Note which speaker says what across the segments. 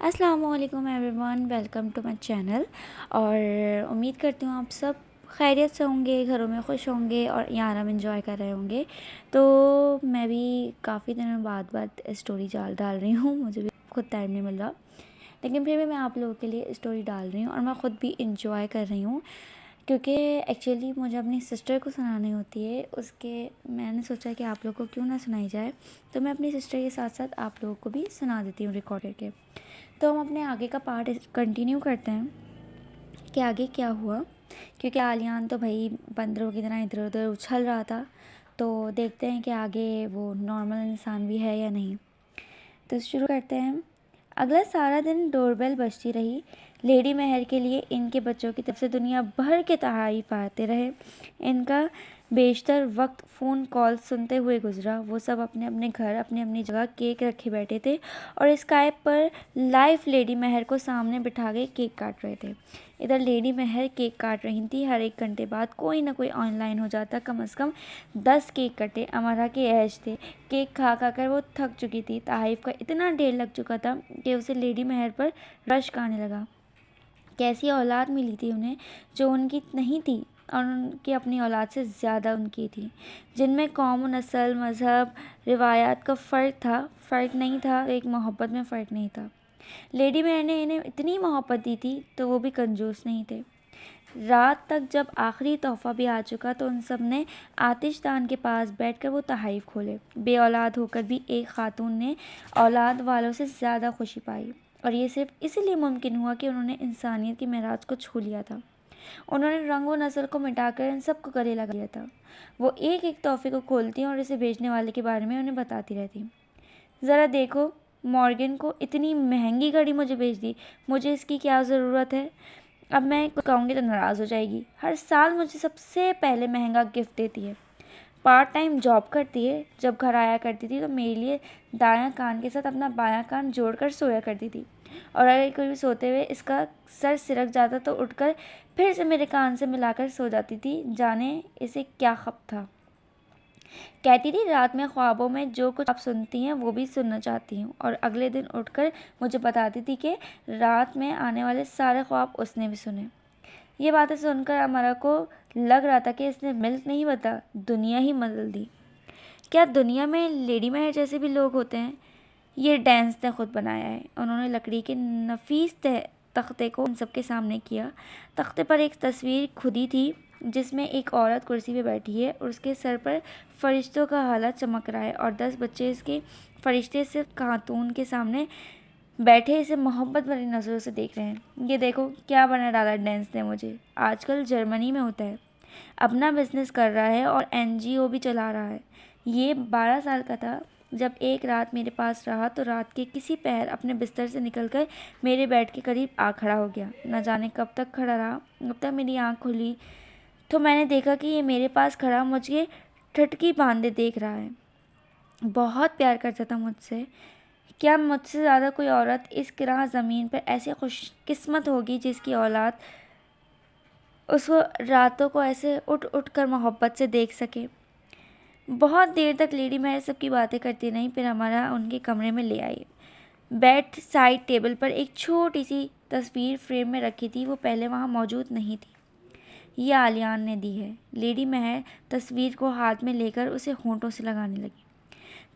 Speaker 1: अस्सलामुअलैकुम everyone, welcome to my channel. और उम्मीद करती हूँ आप सब खैरियत से होंगे, घरों में खुश होंगे और यहाँ आराम एंजॉय कर रहे होंगे। तो मैं भी काफ़ी दिनों बाद स्टोरी डाल रही हूँ, मुझे भी खुद टाइम नहीं मिल रहा, लेकिन फिर भी मैं आप लोगों के लिए स्टोरी डाल रही हूँ और मैं ख़ुद भी इंजॉय कर रही हूँ, क्योंकि एक्चुअली मुझे अपनी सिस्टर को सुनानी होती है। उसके मैंने सोचा कि आप लोगों को क्यों ना सुनाई जाए, तो मैं अपनी सिस्टर के साथ साथ आप लोगों को भी सुना देती हूँ रिकॉर्ड करके। तो हम अपने आगे का पार्ट कंटिन्यू करते हैं कि आगे क्या हुआ, क्योंकि आलियान तो भाई बंदरों की तरह इधर उधर उछल रहा था। तो देखते हैं कि आगे वो नॉर्मल इंसान भी है या नहीं। तो शुरू करते हैं। अगला सारा दिन डोरबेल बजती रही। लेडी मेहर के लिए इनके बच्चों की तरफ से दुनिया भर के तहाइफ आते रहे। इनका बेशतर वक्त फ़ोन कॉल सुनते हुए गुजरा। वो सब अपने अपने घर अपनी अपनी जगह केक रखे बैठे थे और स्काइप पर लाइव लेडी मेहर को सामने बिठा के केक काट रहे थे। इधर लेडी मेहर केक काट रही थी। हर 1 घंटे बाद कोई ना कोई ऑनलाइन हो जाता। कम से कम 10 केक कटे। अमरा के ऐश थे। केक खा खा कर वो थक चुकी थी। तहाइफ का इतना ढेर लग चुका था कि उसे लेडी मेहर पर रश्क आने लगा। कैसी औलाद मिली थी उन्हें जो उनकी नहीं थी और उनकी अपनी औलाद से ज़्यादा उनकी थी, जिनमें कौम, नस्ल, मज़हब, रिवायात का फ़र्क नहीं था, एक मोहब्बत में फ़र्क नहीं था। लेडी मेहर ने इन्हें इतनी मोहब्बत दी थी तो वो भी कंजूस नहीं थे। रात तक जब आखिरी तोहफ़ा भी आ चुका तो उन सब ने आतिशदान के पास बैठकर वो तहाइफ खोले। बे औलाद होकर भी एक खातून ने औलाद वालों से ज़्यादा खुशी पाई, और ये सिर्फ इसीलिए मुमकिन हुआ कि उन्होंने इंसानियत की मेराज को छू लिया था। उन्होंने रंग व नस्ल को मिटाकर इन सबको गले लगा लिया था। वो एक एक तोहफे को खोलती और इसे भेजने वाले के बारे में उन्हें बताती रहती। ज़रा देखो, मॉर्गन को इतनी महंगी घड़ी मुझे भेज दी, मुझे इसकी क्या ज़रूरत है। अब मैं कहूँगी तो नाराज़ हो जाएगी। हर साल मुझे सबसे पहले महंगा गिफ्ट देती है। पार्ट टाइम जॉब करती है। जब घर आया करती थी तो मेरे लिए दायां कान के साथ अपना बायां कान जोड़कर सोया करती थी, और अगर कोई भी सोते हुए इसका सर सिरक जाता तो उठकर फिर से मेरे कान से मिलाकर सो जाती थी। जाने इसे क्या खप था। कहती थी रात में ख्वाबों में जो कुछ आप सुनती हैं वो भी सुनना चाहती हूँ, और अगले दिन उठकर मुझे बताती थी कि रात में आने वाले सारे ख्वाब उसने भी सुने। ये बातें सुनकर अमरा को लग रहा था कि इसने मिल्क नहीं बता, दुनिया ही बदल दी। क्या दुनिया में लेडी मेहर जैसे भी लोग होते हैं? ये डांस ने खुद बनाया है। उन्होंने लकड़ी के नफीस तख्ते को उन सबके सामने किया। तख्ते पर एक तस्वीर खुदी थी जिसमें एक औरत कुर्सी पे बैठी है और उसके सर पर फरिश्तों का हाला चमक रहा है, और 10 बच्चे इसके फरिश्ते सिर्फ खातून के सामने बैठे इसे मोहब्बत भरी नज़रों से देख रहे हैं। ये देखो क्या बना डाला डांस ने मुझे। आजकल जर्मनी में होता है, अपना बिजनेस कर रहा है और एनजीओ भी चला रहा है। ये 12 साल का था जब एक रात मेरे पास रहा तो रात के किसी पहर अपने बिस्तर से निकलकर मेरे बेड के करीब आ खड़ा हो गया। न जाने कब तक खड़ा रहा। कब तक मेरी आँख खुली तो मैंने देखा कि ये मेरे पास खड़ा मुझे ठटकी बांधे देख रहा है। बहुत प्यार करता था मुझसे। क्या मुझसे ज़्यादा कोई औरत इस किराह ज़मीन पर ऐसी खुशकिस्मत होगी जिसकी औलाद उसको रातों को ऐसे उठ उठ कर मोहब्बत से देख सके। बहुत देर तक लेडी मेहर सबकी बातें करती रही, फिर हमारा उनके कमरे में ले आई। बेड साइड टेबल पर एक छोटी सी तस्वीर फ्रेम में रखी थी, वो पहले वहाँ मौजूद नहीं थी। ये आलियान ने दी है। लेडी मेहर तस्वीर को हाथ में लेकर उसे होंठों से लगाने लगी।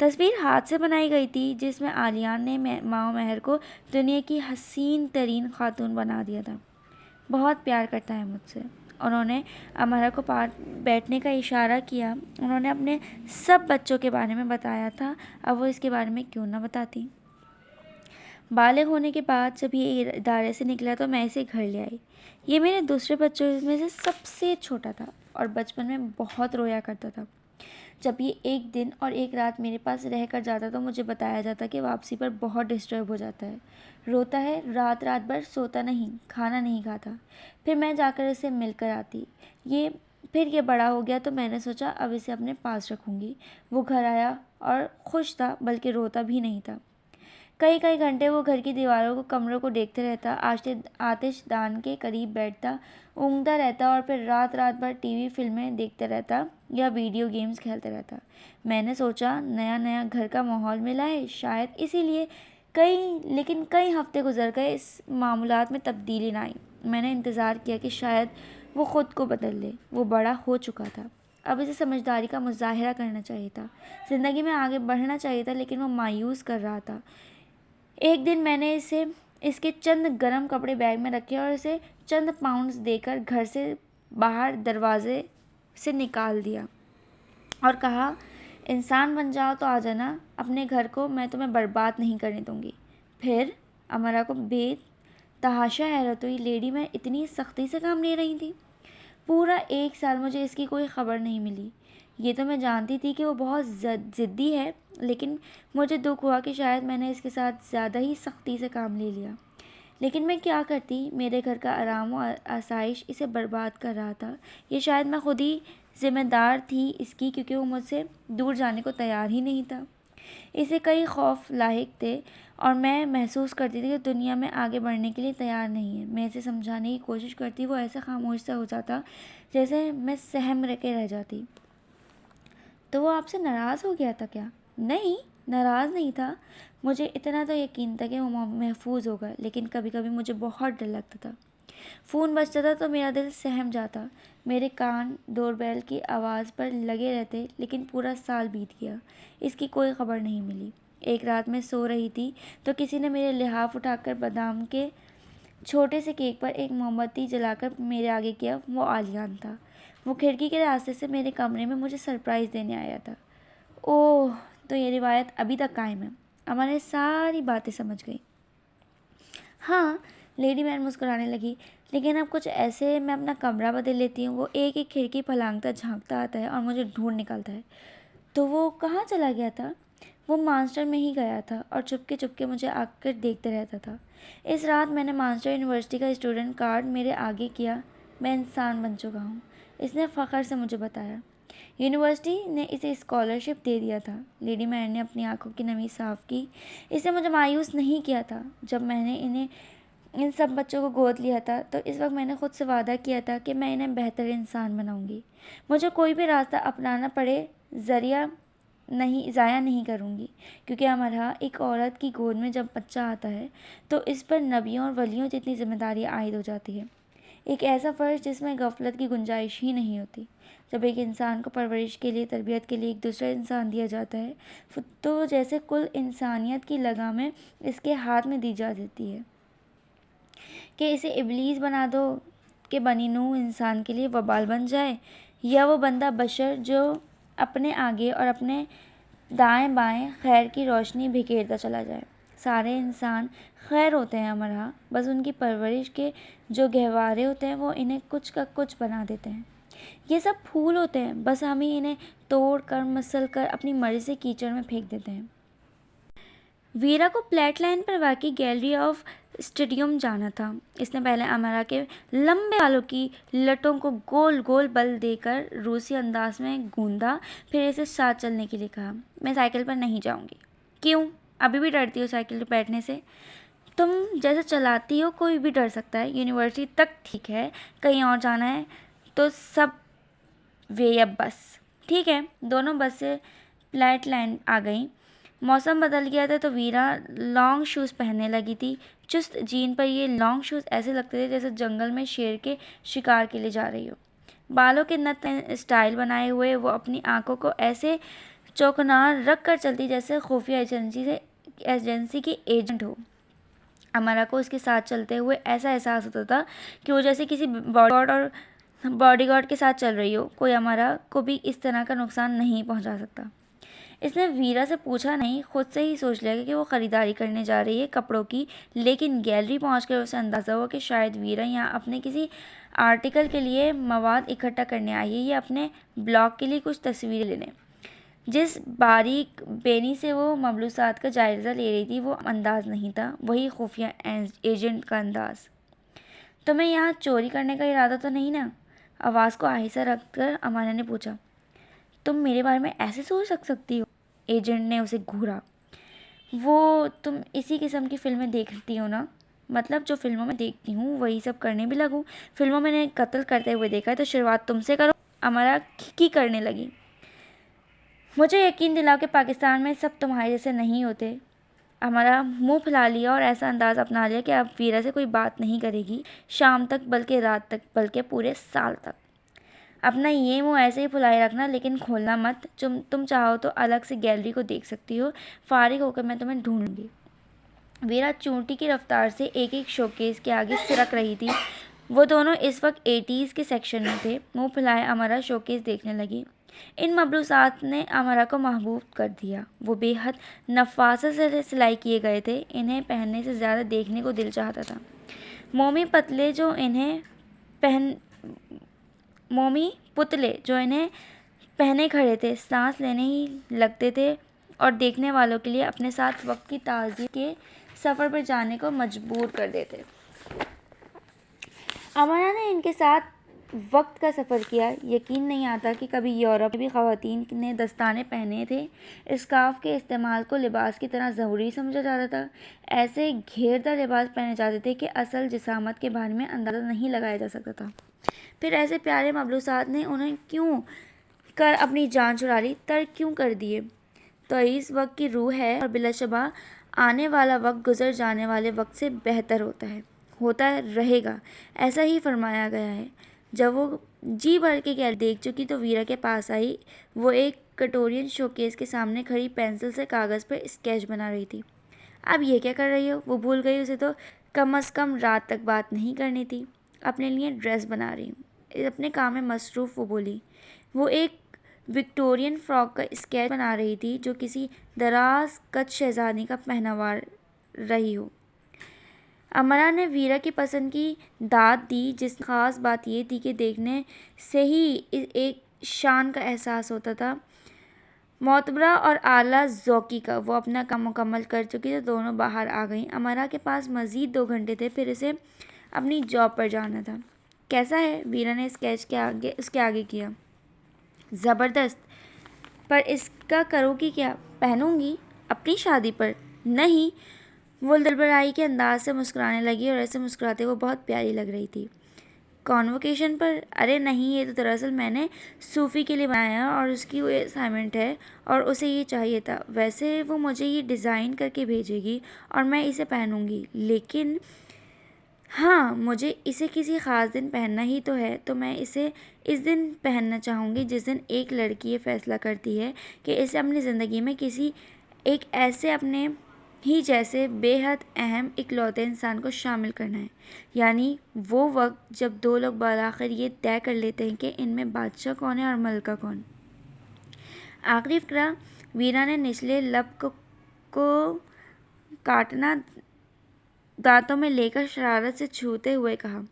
Speaker 1: तस्वीर हाथ से बनाई गई थी जिसमें आलियान ने माँ मेहर को दुनिया की हसीन तरीन खातून बना दिया था। बहुत प्यार करता है मुझसे। उन्होंने अमरा को बैठने का इशारा किया। उन्होंने अपने सब बच्चों के बारे में बताया था, अब वो इसके बारे में क्यों ना बताती। बालिग होने के बाद जब ये इदारे से निकला तो मैं इसे घर ले आई। ये मेरे दूसरे बच्चों में से सबसे छोटा था और बचपन में बहुत रोया करता था। जब ये एक दिन और एक रात मेरे पास रह कर जाता तो मुझे बताया जाता कि वापसी पर बहुत डिस्टर्ब हो जाता है, रोता है, रात रात भर सोता नहीं, खाना नहीं खाता। फिर मैं जाकर इसे मिलकर आती। फिर ये बड़ा हो गया तो मैंने सोचा अब इसे अपने पास रखूँगी। वो घर आया और खुश था, बल्कि रोता भी नहीं था। कई कई घंटे वो घर की दीवारों को, कमरों को देखते रहता, आतिशदान के करीब बैठता, ऊँघता रहता और फिर रात रात भर टीवी फिल्में देखते रहता या वीडियो गेम्स खेलते रहता। मैंने सोचा नया नया घर का माहौल मिला है, शायद इसीलिए लेकिन कई हफ्ते गुजर गए, इस मामूलात में तब्दीली ना आई। मैंने इंतज़ार किया कि शायद वो ख़ुद को बदल ले। वो बड़ा हो चुका था, अब इसे समझदारी का मुज़ाहिरा करना चाहिए था, ज़िंदगी में आगे बढ़ना चाहिए था, लेकिन वो मायूस कर रहा था। एक दिन मैंने इसके चंद गर्म कपड़े बैग में रखे और इसे चंद पाउंड्स देकर घर से बाहर दरवाजे से निकाल दिया और कहा, इंसान बन जाओ तो आ जाना अपने घर को, मैं तुम्हें बर्बाद नहीं करने दूंगी। फिर अमरा को बेतहाशा हैरत हुई। लेडी मैं इतनी सख्ती से काम ले रही थी। पूरा 1 साल मुझे इसकी कोई ख़बर नहीं मिली। ये तो मैं जानती थी कि वो बहुत ज़िद्दी है, लेकिन मुझे दुख हुआ कि शायद मैंने इसके साथ ज़्यादा ही सख्ती से काम ले लिया। लेकिन मैं क्या करती, मेरे घर का आराम और आसाइश इसे बर्बाद कर रहा था। ये शायद मैं खुद ही ज़िम्मेदार थी इसकी, क्योंकि वो मुझसे दूर जाने को तैयार ही नहीं था। इसे कई खौफ लाहिक थे और मैं महसूस करती थी कि दुनिया में आगे बढ़ने के लिए तैयार नहीं है। मैं इसे समझाने की कोशिश करती, वो ऐसा खामोश सा हो जाता जैसे मैं सहम के रह जाती। तो वो आपसे नाराज़ हो गया था क्या? नहीं, नाराज़ नहीं था। मुझे इतना तो यकीन था कि वो महफूज होगा, लेकिन कभी कभी मुझे बहुत डर लगता था। फ़ोन बजता था तो मेरा दिल सहम जाता। मेरे कान डोरबेल की आवाज़ पर लगे रहते, लेकिन पूरा साल बीत गया, इसकी कोई ख़बर नहीं मिली। एक रात मैं सो रही थी तो किसी ने मेरे लिहाफ उठाकर बादाम के छोटे से केक पर एक मोमबत्ती जलाकर मेरे आगे किया। वो आलियान था। वो खिड़की के रास्ते से मेरे कमरे में मुझे सरप्राइज़ देने आया था। ओह, तो ये रिवायत अभी तक कायम है। हमारे सारी बातें समझ गई। हाँ, लेडी मैन मुस्कुराने लगी, लेकिन अब कुछ ऐसे मैं अपना कमरा बदल लेती हूँ। वो एक एक खिड़की फलांगता झांकता आता है और मुझे ढूंढ निकालता है। तो वो कहाँ चला गया था? वो मास्टर में ही गया था और चुपके चुपके मुझे आकर देखते रहता था। इस रात मैंने मास्टर यूनिवर्सिटी का स्टूडेंट कार्ड मेरे आगे किया। मैं इंसान बन चुका हूँ, इसने फ़ख्र से मुझे बताया। यूनिवर्सिटी ने इसे स्कॉलरशिप दे दिया था। लेडी मैन ने अपनी आंखों की नमी साफ़ की। इसने मुझे मायूस नहीं किया था। जब मैंने इन सब बच्चों को गोद लिया था तो इस वक्त मैंने खुद से वादा किया था कि मैं इन्हें बेहतर इंसान बनाऊंगी। मुझे कोई भी रास्ता अपनाना पड़े, ज़ाया नहीं करूँगी, क्योंकि हमारा एक औरत की गोद में जब बच्चा आता है तो इस पर नबियों और वलियों जितनी जिम्मेदारी आयद हो जाती है। एक ऐसा फ़र्ज जिसमें गफलत की गुंजाइश ही नहीं होती। जब एक इंसान को परवरिश के लिए, तरबियत के लिए एक दूसरा इंसान दिया जाता है, तो जैसे कुल इंसानियत की लगामें इसके हाथ में दी जा देती है कि इसे इब्लीस बना दो कि बनी नूह इंसान के लिए वबाल बन जाए, या वो बंदा बशर जो अपने आगे और अपने दाएं बाएं खैर की रोशनी बिखेरता चला जाए। सारे इंसान खैर होते हैं हमारा, बस उनकी परवरिश के जो गहवारे होते हैं वो इन्हें कुछ का कुछ बना देते हैं। ये सब फूल होते हैं, बस हम ही इन्हें तोड़ कर मसल कर अपनी मर्जी से कीचड़ में फेंक देते हैं। वीरा को फ्लैट लाइन पर वाकई गैलरी ऑफ स्टेडियम जाना था। इसने पहले अमरा के लंबे बालों की लटों को गोल गोल बल देकर रूसी अंदाज में गूंदा, फिर इसे साथ चलने के लिए कहा। मैं साइकिल पर नहीं जाऊंगी। क्यों? अभी भी डरती हो साइकिल पर बैठने से? तुम जैसे चलाती हो कोई भी डर सकता है। यूनिवर्सिटी तक ठीक है, कहीं और जाना है तो सब वे या बस। ठीक है। दोनों बस से फ्लैट लाइन आ गई। मौसम बदल गया था तो वीरा लॉन्ग शूज़ पहनने लगी थी। चुस्त जीन पर ये लॉन्ग शूज़ ऐसे लगते थे जैसे जंगल में शेर के शिकार के लिए जा रही हो। बालों के नत स्टाइल बनाए हुए वो अपनी आंखों को ऐसे चौकन्ना रख कर चलती जैसे खुफिया एजेंसी की एजेंट हो। अमरा को उसके साथ चलते हुए ऐसा एहसास होता था कि वो जैसे किसी बॉडीगार्ड के साथ चल रही हो। कोई अमरा को भी इस तरह का नुकसान नहीं पहुंचा सकता। इसने वीरा से पूछा नहीं, खुद से ही सोच लिया कि वो ख़रीदारी करने जा रही है कपड़ों की। लेकिन गैलरी पहुंचकर उसे अंदाज़ा हुआ कि शायद वीरा यहाँ अपने किसी आर्टिकल के लिए मवाद इकट्ठा करने आई है या अपने ब्लॉग के लिए कुछ तस्वीरें लेने। जिस बारीक बेनी से वो मबलूसात का जायज़ा ले रही थी वो अंदाज़ नहीं था, वही खुफिया एजेंट का अंदाज़। तुम्हें यहाँ चोरी करने का इरादा तो नहीं ना? आवाज़ को आहिस्ता रखकर अमाना ने पूछा। तुम मेरे बारे में ऐसे सोच सकती हो? एजेंट ने उसे घूरा। वो तुम इसी किस्म की फिल्में देखती हो ना? मतलब जो फिल्मों में देखती हूँ वही सब करने भी लगूँ? फिल्मों में मैंने कत्ल करते हुए देखा है, तो शुरुआत तुमसे करो। अमरा की करने लगी। मुझे यकीन दिलाओ कि पाकिस्तान में सब तुम्हारे जैसे नहीं होते। हमारा मुंह फुला लिया और ऐसा अंदाज़ अपना लिया कि अब वीरा से कोई बात नहीं करेगी शाम तक, बल्कि रात तक, बल्कि पूरे साल तक। अपना ये मुंह ऐसे ही फुलाए रखना, लेकिन खोलना मत। तुम चाहो तो अलग से गैलरी को देख सकती हो, फारिग होकर मैं तुम्हें ढूंढूंगी। वीरा चूंटी की रफ्तार से एक एक शोकेस के आगे सिरक रही थी। वो दोनों इस वक्त 80s के सेक्शन में थे। मुंह फुलाए अमरा शोकेस देखने लगी। इन मबरूसात ने अमरा को महबूब कर दिया। वो बेहद नफासत से सिलाई किए गए थे। इन्हें पहनने से ज़्यादा देखने को दिल चाहता था। मोमी पुतले जो इन्हें पहने खड़े थे, सांस लेने ही लगते थे और देखने वालों के लिए अपने साथ वक्त की ताज़गी के सफ़र पर जाने को मजबूर कर देते। अमरा ने इनके साथ वक्त का सफ़र किया। यकीन नहीं आता कि कभी यूरोप में भी ख़वातीन ने दस्ताने पहने थे। स्कार्फ के इस्तेमाल को लिबास की तरह ज़रूरी समझा जाता था। ऐसे घेरदार लिबास पहने जाते थे कि असल जिसामत के बारे में अंदाज़ा नहीं लगाया जा सकता था। फिर ऐसे प्यारे मबलूसात ने उन्हें क्यों कर अपनी जान चुरा ली, तर्क क्यों कर दिए। तो इस वक्त की रूह है और बिलाशुबा आने वाला वक्त गुजर जाने वाले वक्त से बेहतर होता रहेगा, ऐसा ही फरमाया गया है। जब वो जी भर के गैर देख चुकी तो वीरा के पास आई। वो एक कटोरियन शोकेस के सामने खड़ी पेंसिल से कागज़ पर स्केच बना रही थी। अब ये क्या कर रही हो? वो भूल गई उसे तो कम अज़ कम रात तक बात नहीं करनी थी। अपने लिए ड्रेस बना रही हूँ, अपने काम में मसरूफ़, वो बोली। वो एक विक्टोरियन फ्रॉक का स्केच बना रही थी जो किसी दराज कद शहजादी का पहनावा रही हो। अमरा ने वीरा की पसंद की दाद दी, जिस ख़ास बात ये थी कि देखने से ही एक शान का एहसास होता था, मोतबरा और आला ज़ौक़ी का। वो अपना काम मुकम्मल कर चुकी तो दोनों बाहर आ गईं। अमरा के पास मज़ीद 2 घंटे थे, फिर उसे अपनी जॉब पर जाना था। कैसा है? वीरा ने स्केच के उसके आगे किया। ज़बरदस्त। पर इसका करोगी क्या? पहनूंगी अपनी शादी पर। नहीं। वो दिलबराई के अंदाज से मुस्कुराने लगी और ऐसे मुस्कुराते वो बहुत प्यारी लग रही थी। कॉन्वोकेशन पर? अरे नहीं, ये तो दरअसल मैंने सूफ़ी के लिए बनाया और उसकी वो असाइनमेंट है और उसे ये चाहिए था। वैसे वो मुझे ये डिज़ाइन करके भेजेगी और मैं इसे पहनूंगी, लेकिन हाँ, मुझे इसे किसी ख़ास दिन पहनना ही तो है, तो मैं इसे इस दिन पहनना चाहूँगी जिस दिन एक लड़की ये फ़ैसला करती है कि इसे अपनी ज़िंदगी में किसी एक ऐसे अपने ही जैसे बेहद अहम इकलौते इंसान को शामिल करना है। यानी वो वक्त जब 2 लोग बालाखिर ये तय कर लेते हैं कि इनमें बादशाह कौन है और मलका कौन। आखिरी फ़करा वीरा ने निचले लब को काटना दांतों में लेकर शरारत से छूते हुए कहा।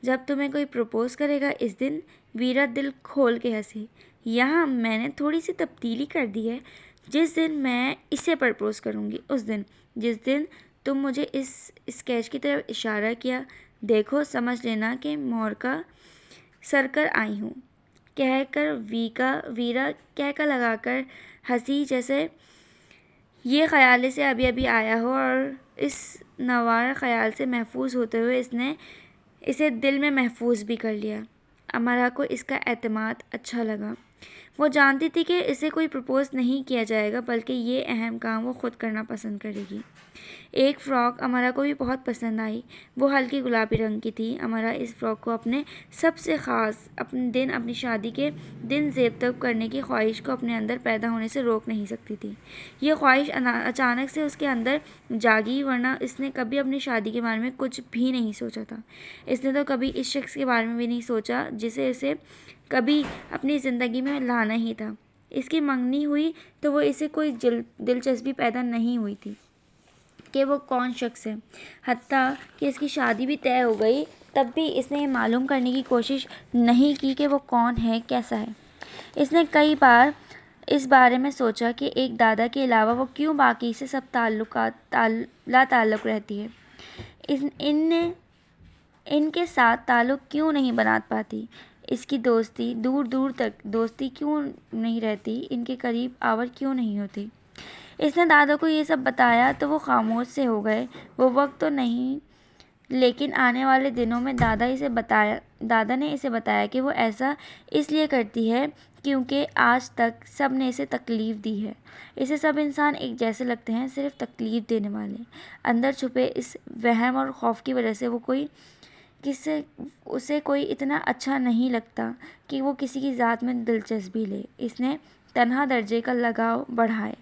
Speaker 1: जब तुम्हें कोई प्रपोज़ करेगा इस दिन। वीरा दिल खोल के हंसी। यहाँ मैंने थोड़ी सी तब्दीली कर दी है। जिस दिन मैं इसे प्रपोज़ करूँगी उस दिन, जिस दिन तुम मुझे इस स्केच की तरफ इशारा किया, देखो समझ लेना कि मोर का सर कर आई हूँ। कहकर वीरा कहका लगाकर हंसी, जैसे ये ख़याल से अभी अभी आया हो और इस नवार ख़याल से महफूज होते हुए इसने इसे दिल में महफूज भी कर लिया। अमरा को इसका एतमाद अच्छा लगा। वो जानती थी कि इसे कोई प्रपोज़ नहीं किया जाएगा, बल्कि ये अहम काम वो ख़ुद करना पसंद करेगी। एक फ़्रॉक अमरा को भी बहुत पसंद आई। वो हल्की गुलाबी रंग की थी। अमरा इस फ़्रॉक को अपने सबसे ख़ास अपनी शादी के दिन ज़ेब-तब करने की ख्वाहिश को अपने अंदर पैदा होने से रोक नहीं सकती थी। ये ख्वाहिश अचानक से उसके अंदर जागी, वरना इसने कभी अपनी शादी के बारे में कुछ भी नहीं सोचा था। इसने तो कभी इस शख्स के बारे में भी नहीं सोचा जिसे इसे कभी अपनी ज़िंदगी में लाना ही था। इसकी मंगनी हुई तो वो इसे कोई दिलचस्पी पैदा नहीं हुई थी कि वो कौन शख्स है। हत्ता कि इसकी शादी भी तय हो गई, तब भी इसने ये मालूम करने की कोशिश नहीं की कि वो कौन है, कैसा है। इसने कई बार इस बारे में सोचा कि एक दादा के अलावा वो क्यों बाकी से सब ताल्लुक़ रहती है। इनके साथ ताल्लुक़ क्यों नहीं बना पाती। इसकी दोस्ती दूर दूर तक दोस्ती क्यों नहीं रहती, इनके करीब आवर क्यों नहीं होती। इसने दादा को ये सब बताया तो वो खामोश से हो गए। वो वक्त तो नहीं, लेकिन आने वाले दिनों में दादा ने इसे बताया कि वो ऐसा इसलिए करती है क्योंकि आज तक सब ने इसे तकलीफ़ दी है। इसे सब इंसान एक जैसे लगते हैं, सिर्फ तकलीफ़ देने वाले। अंदर छुपे इस वहम और खौफ की वजह से उसे कोई इतना अच्छा नहीं लगता कि वो किसी की ज़ात में दिलचस्पी ले। इसने तन्हा दर्जे का लगाव बढ़ाए।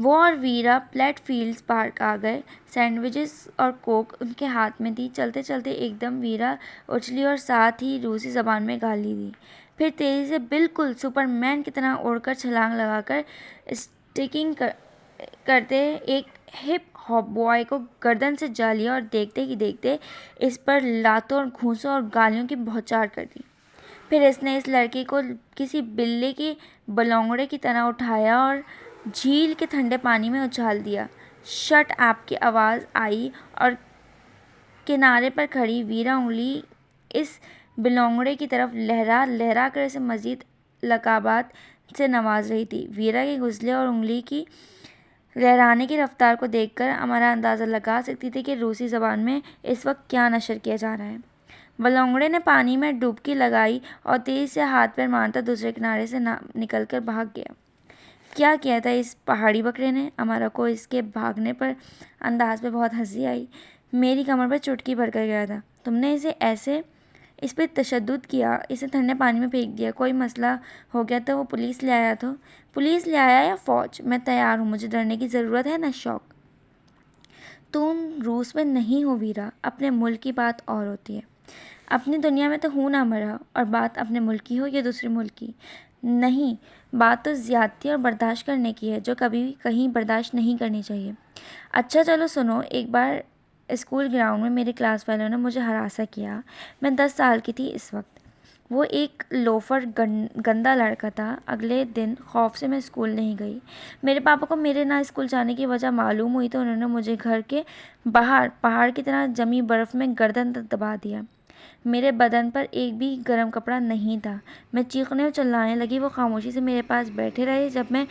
Speaker 1: वो और वीरा प्लेटफील्ड्स पार्क आ गए। सैंडविचेस और कोक उनके हाथ में थी। चलते चलते एकदम वीरा उछली और साथ ही रूसी ज़बान में गाली दी। फिर तेज़ी से बिल्कुल सुपरमैन की तरह उड़कर छलांग लगाकर स्टिकिंग करते एक हिप हॉप बॉय को गर्दन से जा लिया और देखते ही देखते इस पर लातों और घूंसों और गालियों की बौछार कर दी। फिर इसने इस लड़की को किसी बिल्ली की बलौंगड़े की तरह उठाया और झील के ठंडे पानी में उछाल दिया। शट अप की आवाज़ आई और किनारे पर खड़ी वीरा उंगली इस बिलौंगड़े की तरफ लहरा लहरा कर इसे मजीद लकाबात से नवाज रही थी। वीरा के गुस्ले और उंगली की लहराने की रफ्तार को देखकर हमारा अंदाज़ा लगा सकती थी कि रूसी ज़बान में इस वक्त क्या नशर किया जा रहा है। बलौंगड़े ने पानी में डुबकी लगाई और तेज़ से हाथ पैर मारता दूसरे किनारे से निकलकर भाग गया। क्या किया था इस पहाड़ी बकरे ने? अमारा को इसके भागने पर अंदाज पे बहुत हंसी आई। मेरी कमर पर चुटकी भर कर गया था। तुमने इस पर तशद्दुद किया, इसे ठंडे पानी में फेंक दिया। कोई मसला हो गया तो वो पुलिस ले आया तो? पुलिस ले आया या फ़ौज? मैं तैयार हूँ, मुझे डरने की ज़रूरत है न शौक। तुम रूस में नहीं हो वीरा, अपने मुल्क की बात और होती है। अपनी दुनिया में तो हूँ ना मरा, और बात अपने मुल्क की हो या दूसरे मुल्क की। नहीं, बात तो ज़्यादती और बर्दाश्त करने की है, जो कभी भी कहीं बर्दाश्त नहीं करनी चाहिए। अच्छा चलो सुनो, एक बार स्कूल ग्राउंड में मेरे क्लास वालों ने मुझे हरासा किया। मैं 10 साल की थी इस वक्त। वो एक लोफर गंदा लड़का था। अगले दिन खौफ से मैं स्कूल नहीं गई। मेरे पापा को मेरे ना स्कूल जाने की वजह मालूम हुई तो उन्होंने मुझे घर के बाहर पहाड़ की तरह जमी बर्फ़ में गर्दन तक दबा दिया। मेरे बदन पर एक भी गर्म कपड़ा नहीं था। मैं चीखने और चिल्लाने लगी। वो खामोशी से मेरे पास बैठे रहे। जब मैं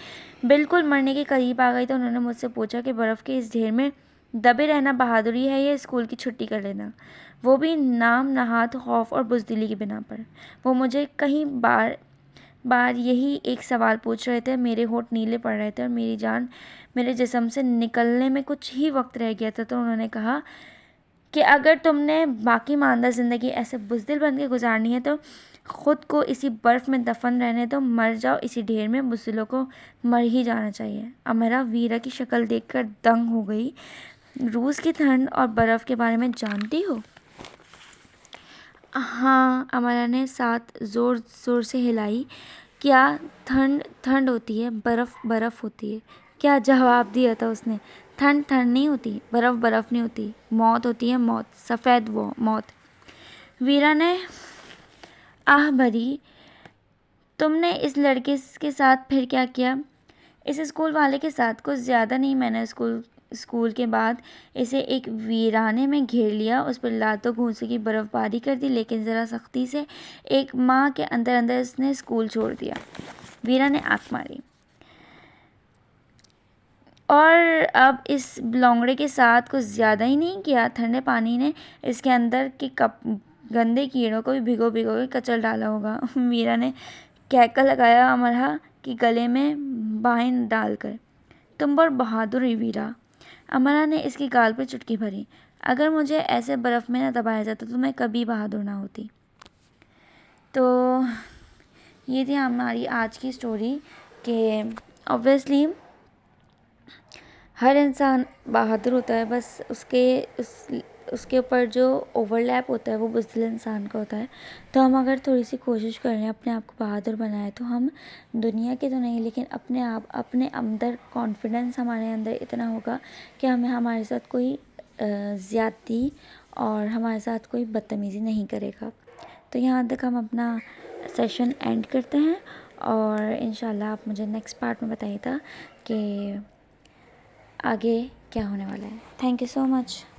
Speaker 1: बिल्कुल मरने के करीब आ गई तो उन्होंने मुझसे पूछा कि बर्फ़ के इस ढेर में दबे रहना बहादुरी है या स्कूल की छुट्टी कर लेना, वो भी नाम नहात खौफ और बुज़दिली की बिना पर। वो मुझे कई बार यही एक सवाल पूछ रहे थे। मेरे होंठ नीले पड़ रहे थे और मेरी जान मेरे जिस्म से निकलने में कुछ ही वक्त रह गया था। तो उन्होंने कहा कि अगर तुमने बाकी मानदा ज़िंदगी ऐसे बुज़दिल बन के गुजारनी है तो ख़ुद को इसी बर्फ़ में दफन रहने दो, मर जाओ इसी ढेर में। बुज़दिलों को मर ही जाना चाहिए। अमरा वीरा की शक्ल देखकर दंग हो गई। रूस की ठंड और बर्फ़ के बारे में जानती हो? हाँ, अमरा ने साथ ज़ोर ज़ोर से हिलाई। क्या ठंड ठंड होती है, बर्फ़ बर्फ़ होती है? क्या जवाब दिया था उसने। ठंड ठंड नहीं होती, बर्फ़ बर्फ़ नहीं होती, मौत होती है मौत, सफ़ेद वो मौत। वीरा ने आह भरी। तुमने इस लड़के के साथ फिर क्या किया? इस स्कूल वाले के साथ कुछ ज़्यादा नहीं। मैंने स्कूल के बाद इसे एक वीराने में घेर लिया, उस पर लातों घूंसों की बर्फ़बारी कर दी, लेकिन ज़रा सख्ती से। एक माह के अंदर अंदर इसने स्कूल छोड़ दिया। वीरा ने आँख मारी। और अब इस बलौंगड़े के साथ कुछ ज़्यादा ही नहीं किया? ठंडे पानी ने इसके अंदर के गंदे कीड़ों को भी भिगो भिगो के कचल डाला होगा। वीरा ने कहका लगाया अमरा के गले में बाहें डालकर। तुम बहुत बहादुर हुई वीरा। अमरा ने इसकी गाल पर चुटकी भरी। अगर मुझे ऐसे बर्फ़ में न दबाया जाता तो मैं कभी बहादुर ना होती। तो ये थी हमारी आज की स्टोरी कि ऑब्वियसली हर इंसान बहादुर होता है, बस उसके ऊपर जो ओवरलैप होता है वो बुज़दिल इंसान का होता है। तो हम अगर थोड़ी सी कोशिश कर लें अपने आप को बहादुर बनाए तो हम दुनिया के तो नहीं लेकिन अपने अंदर कॉन्फिडेंस हमारे अंदर इतना होगा कि हमारे साथ कोई ज़्यादती और हमारे साथ कोई बदतमीज़ी नहीं करेगा। तो यहाँ तक हम अपना सेशन एंड करते हैं और इंशाल्लाह आप मुझे नेक्स्ट पार्ट में बताइएगा कि आगे क्या होने वाला है। Thank you so much.